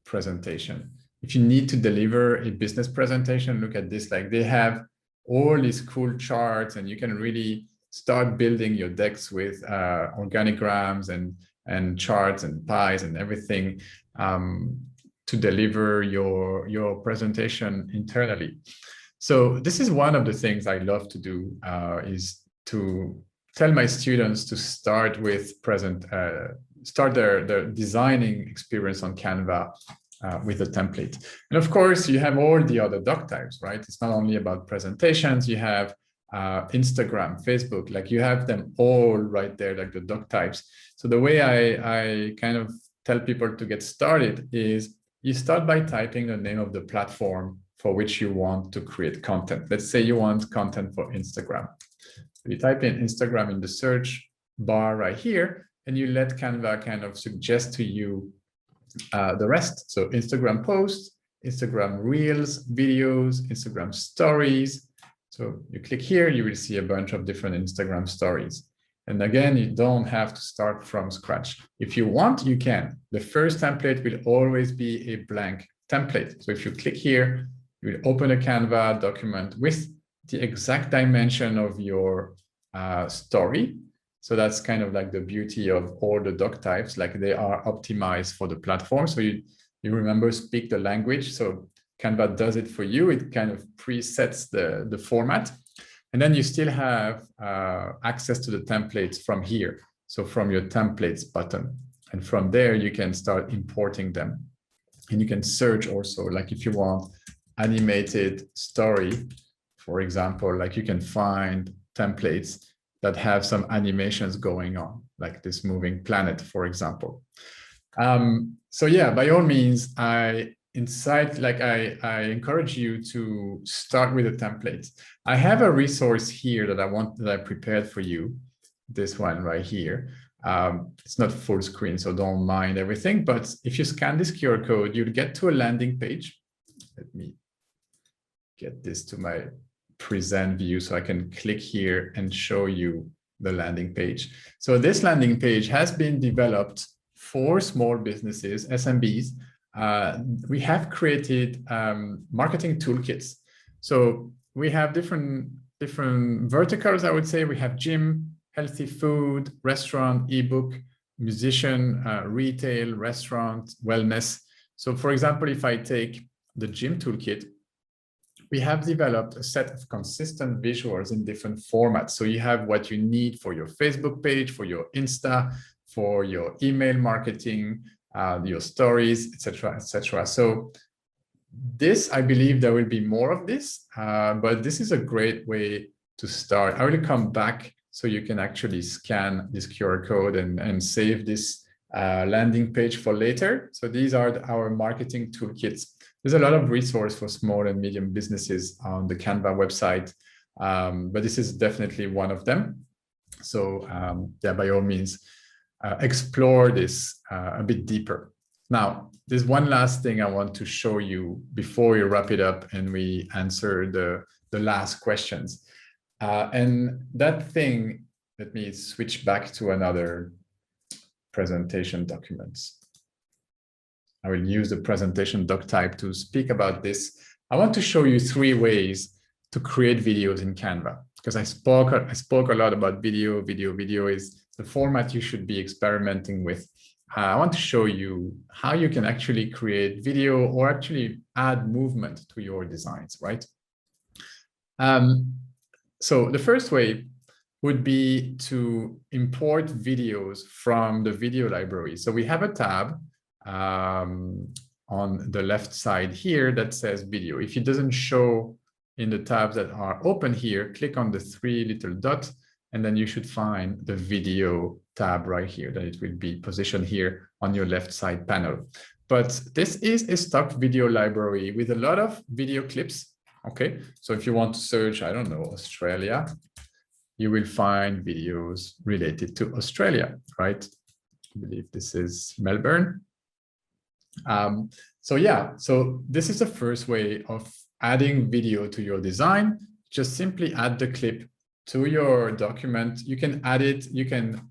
presentation. If you need to deliver a business presentation, look at this, like they have all these cool charts and you can really start building your decks with organigrams and charts and pies and everything to deliver your presentation internally. So this is one of the things I love to do, is to tell my students to start with start their designing experience on Canva with a template. And of course, you have all the other doc types, right? It's not only about presentations, you have Instagram, Facebook, like you have them all right there, like the doc types. So the way I kind of tell people to get started is you start by typing the name of the platform for which you want to create content. Let's say you want content for Instagram. So you type in Instagram in the search bar right here, and you let Canva kind of suggest to you the rest. So Instagram posts, Instagram reels, videos, Instagram stories. So you click here, you will see a bunch of different Instagram stories. And again, you don't have to start from scratch. If you want, you can. The first template will always be a blank template. So if you click here, you will open a Canva document with the exact dimension of your story. So that's kind of like the beauty of all the doc types, like they are optimized for the platform. So you remember, speak the language. So Canva does it for you. It kind of presets the format. And then you still have access to the templates from here. So from your templates button. And from there, you can start importing them. And you can search also, like if you want animated story, for example, like you can find templates that have some animations going on, like this moving planet, for example. So yeah, by all means, I encourage you to start with a template. I have a resource here that I prepared for you, this one right here. It's not full screen, so don't mind everything, but if you scan this QR code, you'll get to a landing page. Let me get this to my present view so I can click here and show you the landing page. So this landing page has been developed for small businesses, SMBs. We have created marketing toolkits. So we have different verticals, I would say. We have gym, healthy food, restaurant, ebook, musician, retail, restaurant, wellness. So for example, if I take the gym toolkit, we have developed a set of consistent visuals in different formats. So you have what you need for your Facebook page, for your Insta, for your email marketing, your stories, etc., etc. So this, I believe there will be more of this, but this is a great way to start. I will come back so you can actually scan this QR code and save this landing page for later. So these are our marketing toolkits. There's a lot of resource for small and medium businesses on the Canva website, but this is definitely one of them. So yeah, by all means, explore this a bit deeper. Now, there's one last thing I want to show you before we wrap it up and we answer the last questions. And that thing, let me switch back to another presentation document. I will use the presentation doc type to speak about this. I want to show you 3 ways to create videos in Canva, because I spoke a lot about video. Video is the format you should be experimenting with. I want to show you how you can actually create video or actually add movement to your designs, right? So the first way would be to import videos from the video library. So we have a tab on the left side here that says video. If it doesn't show in the tabs that are open here, click on the 3 little dots, and then you should find the video tab right here, that it will be positioned here on your left side panel. But this is a stock video library with a lot of video clips. Okay, so if you want to search, I don't know, Australia, you will find videos related to Australia, right? I believe this is Melbourne. So yeah, so this is the first way of adding video to your design. Just simply add the clip to your document. You can add it, you can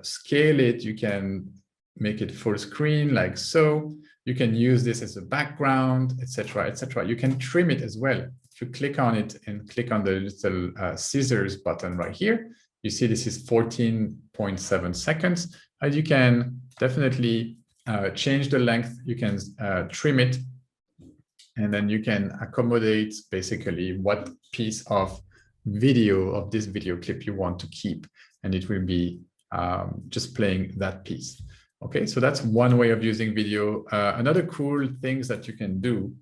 scale it, you can make it full screen like so. You can use this as a background, etc., etc. You can trim it as well. If you click on it and click on the little scissors button right here, you see this is 14.7 seconds. And you can definitely change the length. You can trim it, and then you can accommodate basically what piece of video of this video clip you want to keep, and it will be just playing that piece. Okay, so that's one way of using video. Another cool things that you can do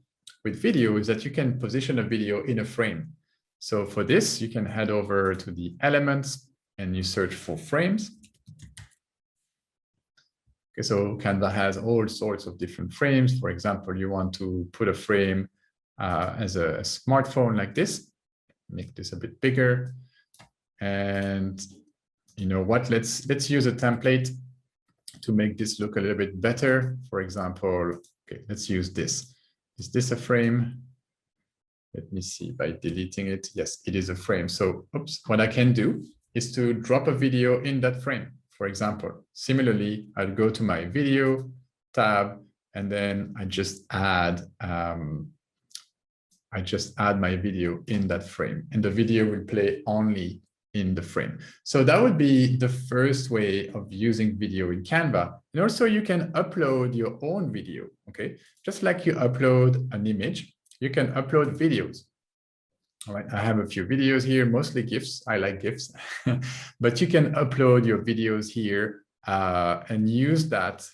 with video is that you can position a video in a frame. So for this, you can head over to the elements and you search for frames. Okay, so Canva has all sorts of different frames. For example, you want to put a frame as a smartphone like this. Make this a bit bigger. And you know what, let's use a template to make this look a little bit better. For example, okay, let's use this. Is this a frame? Let me see by deleting it. Yes, it is a frame. So oops, what I can do is to drop a video in that frame. For example, similarly, I'll go to my video tab, and then I just add my video in that frame, and the video will play only in the frame. So that would be the first way of using video in Canva. And also you can upload your own video, okay? Just like you upload an image, you can upload videos. All right, I have a few videos here, mostly GIFs. I like GIFs, but you can upload your videos here and use that.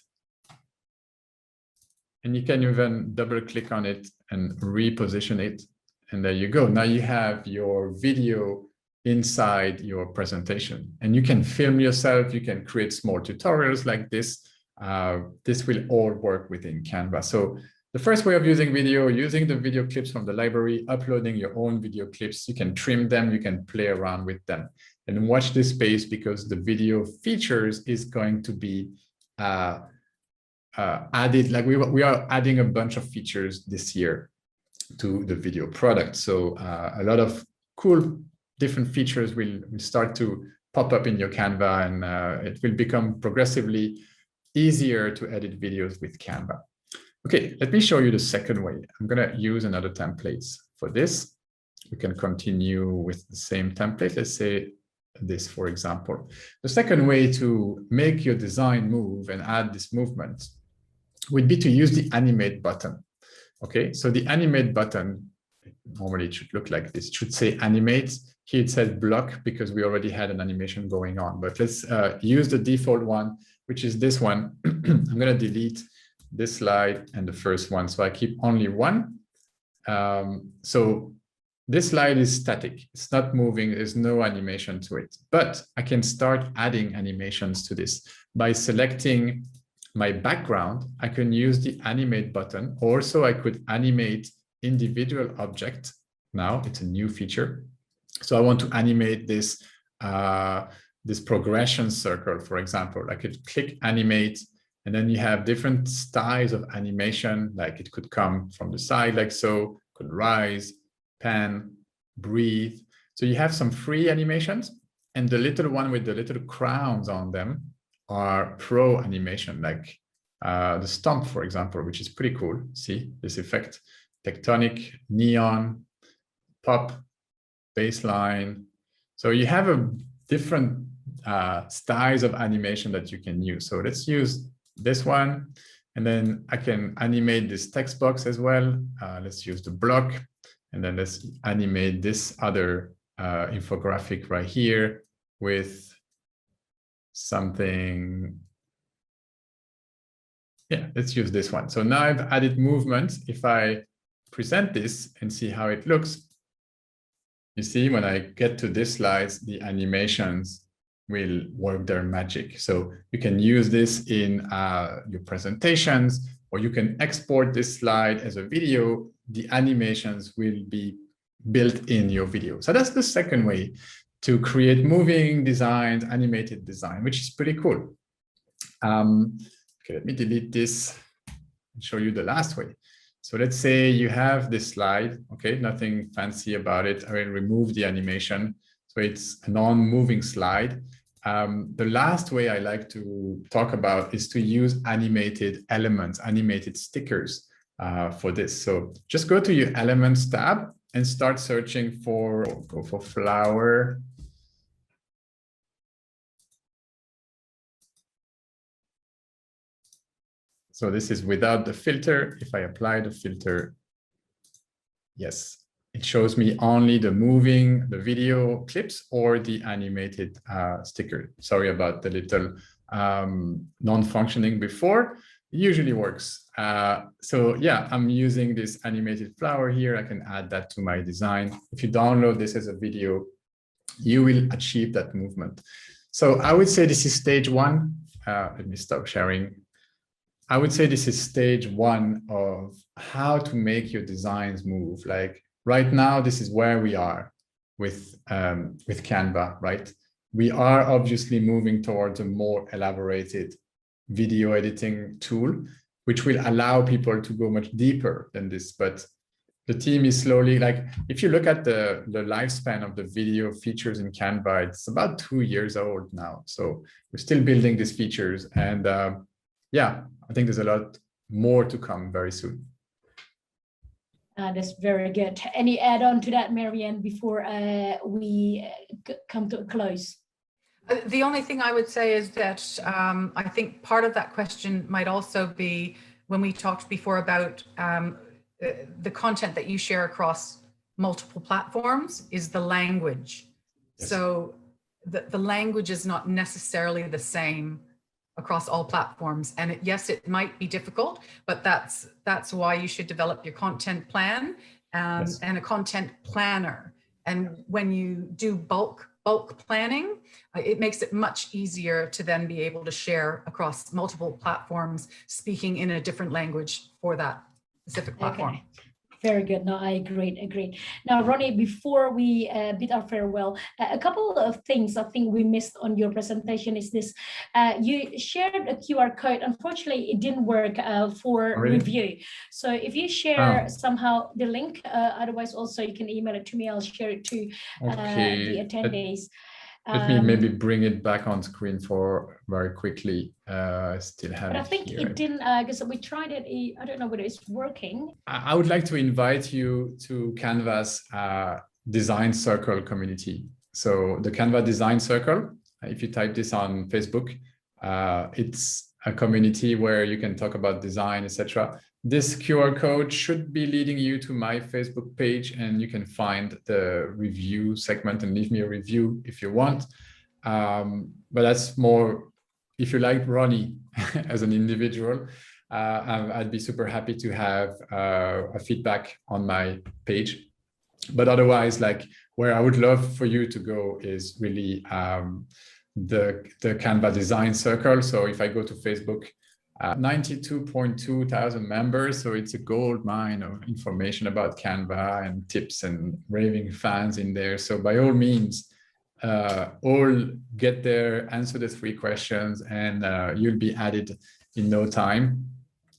And you can even double click on it and reposition it. And there you go. Now you have your video inside your presentation, and you can film yourself. You can create small tutorials like this. This will all work within Canva. So the first way of using video, using the video clips from the library, uploading your own video clips, you can trim them, you can play around with them. And watch this space, because the video features is going to be added. Like we are adding a bunch of features this year to the video product. So a lot of cool different features will start to pop up in your Canva, and it will become progressively easier to edit videos with Canva. Okay, let me show you the second way. I'm going to use another template for this. We can continue with the same template. Let's say this, for example. The second way to make your design move and add this movement would be to use the animate button. Okay, so the animate button, normally it should look like this. It should say animate. Here it says block because we already had an animation going on, but let's use the default one, which is this one. I'm going to delete this slide and the first one. So I keep only one. So this slide is static. It's not moving. There's no animation to it, but I can start adding animations to this by selecting my background. I can use the animate button. Also, I could animate individual object. Now it's a new feature. So I want to animate this, this progression circle, for example. I could click animate, and then you have different styles of animation. Like it could come from the side like so, could rise, pan, breathe. So you have some free animations, and the little one with the little crowns on them are pro animation, like the stomp, for example, which is pretty cool. See this effect, tectonic, neon, pop, baseline. So you have a different styles of animation that you can use. So let's use this one, and then I can animate this text box as well. Let's use the block, and then let's animate this other infographic right here with something. Yeah, let's use this one. So now I've added movement. If I present this and see how it looks, you see when I get to this slides, the animations will work their magic. So you can use this in your presentations, or you can export this slide as a video. The animations will be built in your video. So that's the second way to create moving designs, animated design, which is pretty cool. Okay, let me delete this and show you the last way. So let's say you have this slide, okay, nothing fancy about it. I will remove the animation. So it's a non-moving slide. The last way I like to talk about is to use animated elements, animated stickers for this. So just go to your Elements tab and start searching for, go for flower. So this is without the filter. If I apply the filter, yes, it shows me only the moving, the video clips or the animated sticker. Sorry about the little non-functioning before. It usually works. So yeah, I'm using this animated flower here. I can add that to my design. If you download this as a video, you will achieve that movement. So I would say this is stage one. Let me stop sharing. I would say this is stage one of how to make your designs move. Like right now, this is where we are with Canva, right? We are obviously moving towards a more elaborated video editing tool, which will allow people to go much deeper than this. But the team is slowly, like, if you look at the lifespan of the video features in Canva, it's about 2 years old now. So we're still building these features. And yeah, I think there's a lot more to come very soon. That's very good. Any add-on to that, Marianne, before we come to a close? The only thing I would say is that I think part of that question might also be when we talked before about the content that you share across multiple platforms is the language. Yes. So the language is not necessarily the same across all platforms. And yes, it might be difficult, but that's why you should develop your content plan yes. and a content planner. And when you do bulk planning, it makes it much easier to then be able to share across multiple platforms, speaking in a different language for that specific platform. Okay. Very good. No, I agree. Now, Ronnie, before we bid our farewell, a couple of things I think we missed on your presentation is this. You shared a QR code. Unfortunately, it didn't work for review. So if you share somehow the link, otherwise also you can email it to me. I'll share it to the attendees. Let me maybe bring it back on screen for very quickly. I still have it. But I think here. it didn't, because we tried it. I don't know whether it's working. I would like to invite you to Canva's Design Circle community. So the Canva Design Circle, if you type this on Facebook, it's a community where you can talk about design, etc. This QR code should be leading you to my Facebook page, and you can find the review segment and leave me a review if you want. But that's more, if you like Ronnie as an individual, I'd be super happy to have a feedback on my page. But otherwise, like where I would love for you to go is really the Canva Design Circle. So if I go to Facebook, 92.2 thousand members. So it's a gold mine of information about Canva and tips and raving fans in there. So by all means, all get there, answer the 3 questions, and you'll be added in no time.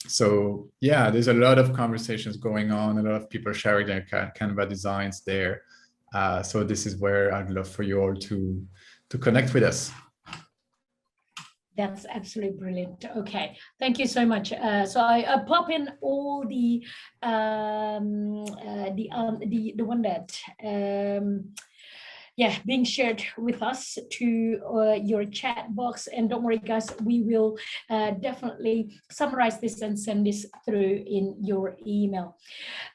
So yeah, there's a lot of conversations going on, a lot of people sharing their Canva designs there. So this is where I'd love for you all to connect with us. That's absolutely brilliant. Okay, thank you so much. So I pop in all the one that being shared with us to your chat box. And don't worry, guys, we will definitely summarize this and send this through in your email.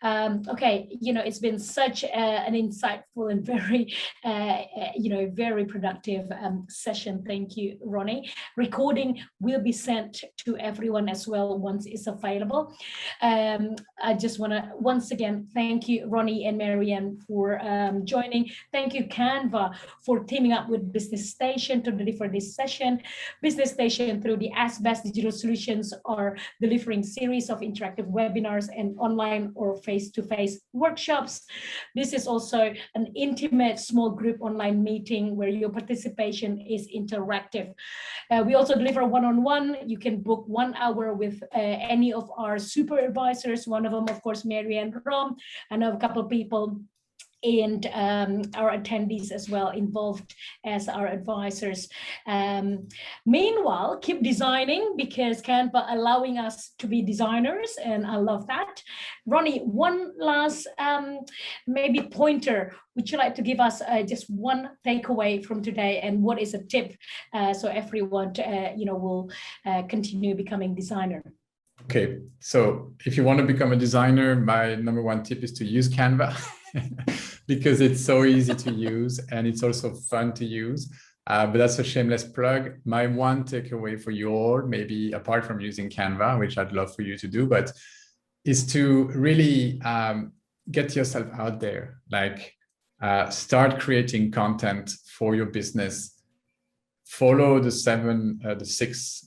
Okay, it's been such an insightful and very, very productive session. Thank you, Ronnie. Recording will be sent to everyone as well once it's available. I just want to once again thank you, Ronnie and Marianne, for joining. Thank you, Canva, for teaming up with Business Station to deliver this session. Business Station, through the ASBEST Digital Solutions, are delivering series of interactive webinars and online or face-to-face workshops. This is also an intimate small group online meeting where your participation is interactive. We also deliver one-on-one. You can book 1 hour with any of our super advisors. One of them, of course, Marianne Rom. I know a couple of people and our attendees as well involved as our advisors. Meanwhile, keep designing, because Canva allowing us to be designers, and I love that. Ronnie, one last maybe pointer. Would you like to give us just one takeaway from today, and what is a tip so everyone will continue becoming designer? Okay, so if you want to become a designer, my number 1 tip is to use Canva because it's so easy to use and it's also fun to use. But that's a shameless plug. My one takeaway for you all, maybe apart from using Canva, which I'd love for you to do, but is to really get yourself out there, like start creating content for your business. Follow the 6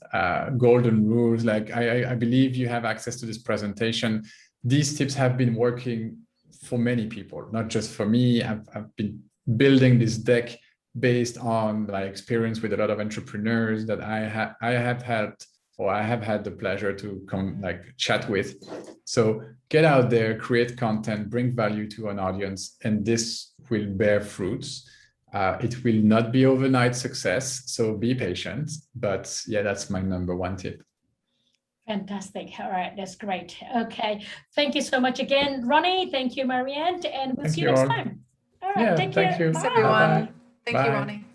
golden rules. Like I believe you have access to this presentation. These tips have been working for many people, not just for me. I've been building this deck based on my experience with a lot of entrepreneurs that I have had the pleasure to chat with. So get out there, create content, bring value to an audience, and this will bear fruits. It will not be overnight success, so be patient. But yeah, that's my number 1 tip. Fantastic. All right, that's great. Okay, thank you so much again, Ronnie. Thank you, Marianne, and we'll see you next time. All right, take care. Thank you. Thanks, everyone. Bye. Thank you, Ronnie.